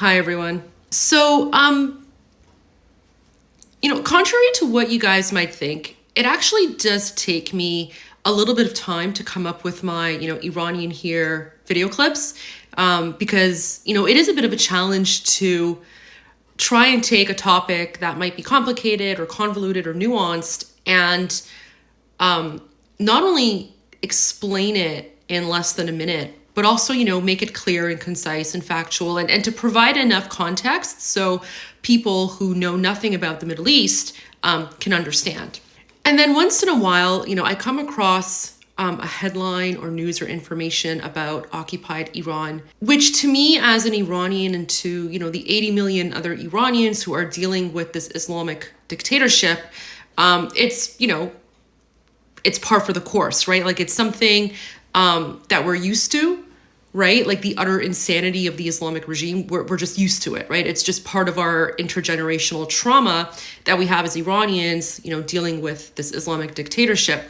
Hi, everyone. So, contrary to what you guys might think, it actually does take me a little bit of time to come up with my, Iranian here video clips, because, it is a bit of a challenge to try and take a topic that might be complicated or convoluted or nuanced and not only explain it in less than a minute, but also, make it clear and concise and factual and to provide enough context so people who know nothing about the Middle East can understand. And then once in a while, I come across a headline or news or information about occupied Iran, which to me as an Iranian and to, the 80 million other Iranians who are dealing with this Islamic dictatorship, it's par for the course, right? Like it's something that we're used to, right? Like the utter insanity of the Islamic regime, we're just used to it, right? It's just part of our intergenerational trauma that we have as Iranians, dealing with this Islamic dictatorship.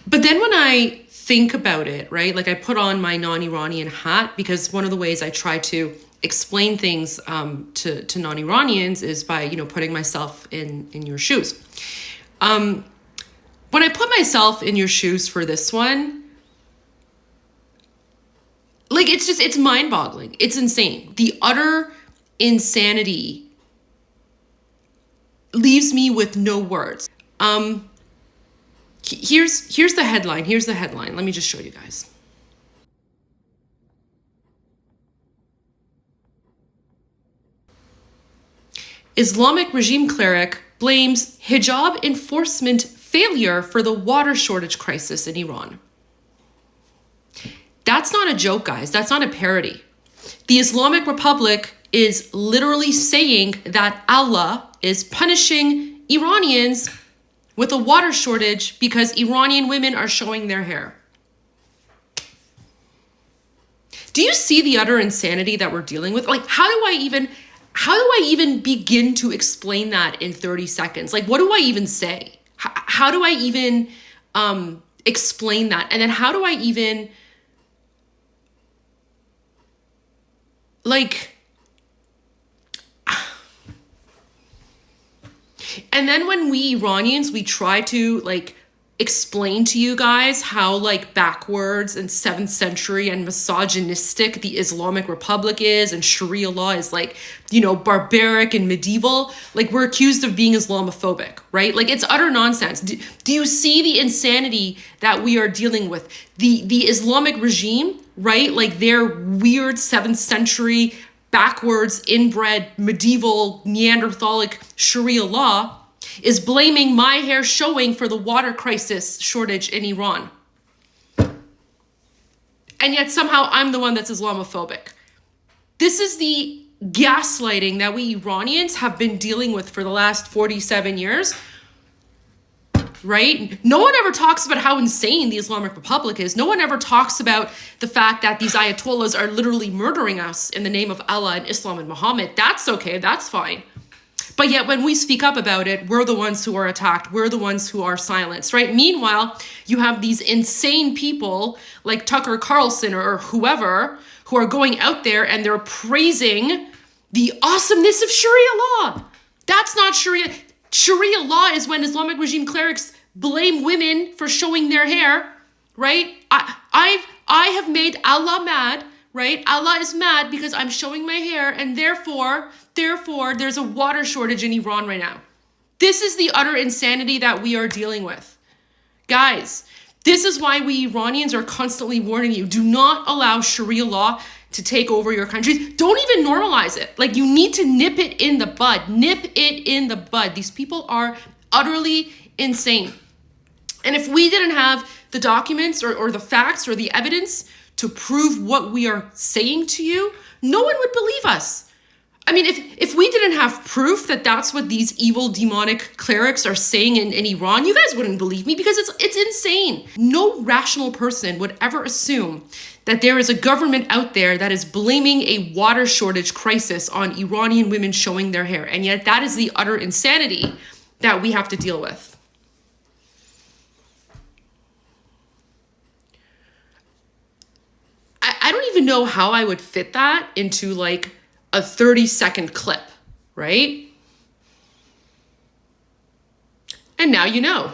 But then when I think about it, right, like I put on my non-Iranian hat, because one of the ways I try to explain things to non-Iranians is by, putting myself in your shoes. When I put myself in your shoes for this one, like, it's mind-boggling. It's insane. The utter insanity leaves me with no words. Here's the headline. Here's the headline. Let me just show you guys. Islamic regime cleric blames hijab enforcement failure for the water shortage crisis in Iran. That's not a joke, guys. That's not a parody. The Islamic Republic is literally saying that Allah is punishing Iranians with a water shortage because Iranian women are showing their hair. Do you see the utter insanity that we're dealing with? Like, how do I even begin to explain that in 30 seconds? Like, what do I even say? How do I even explain that? And then how do I even and then when we Iranians, we try to explain to you guys how backwards and 7th century and misogynistic the Islamic Republic is and Sharia law is barbaric and medieval, we're accused of being Islamophobic, right? It's utter nonsense. Do you see the insanity that we are dealing with? The Islamic regime, right? Their weird 7th century backwards inbred medieval Neanderthalic Sharia law is blaming my hair showing for the water crisis shortage in Iran. And yet somehow I'm the one that's Islamophobic. This is the gaslighting that we Iranians have been dealing with for the last 47 years, right? No one ever talks about how insane the Islamic Republic is. No one ever talks about the fact that these ayatollahs are literally murdering us in the name of Allah and Islam and Muhammad. That's okay, that's fine. But yet when we speak up about it, we're the ones who are attacked. We're the ones who are silenced, right? Meanwhile, you have these insane people like Tucker Carlson or whoever who are going out there and they're praising the awesomeness of Sharia law. That's not Sharia. Sharia law is when Islamic regime clerics blame women for showing their hair, right? I have made Allah mad, right? Allah is mad because I'm showing my hair, and therefore there's a water shortage in Iran right now. This is the utter insanity that we are dealing with. Guys, this is why we Iranians are constantly warning you, do not allow Sharia law to take over your countries. Don't even normalize it. You need to nip it in the bud. Nip it in the bud. These people are utterly insane. And if we didn't have the documents or the facts or the evidence to prove what we are saying to you, no one would believe us. I mean, if we didn't have proof that that's what these evil demonic clerics are saying in Iran, you guys wouldn't believe me because it's insane. No rational person would ever assume that there is a government out there that is blaming a water shortage crisis on Iranian women showing their hair. And yet that is the utter insanity that we have to deal with. I don't even know how I would fit that into a 30-second clip, right? And now you know.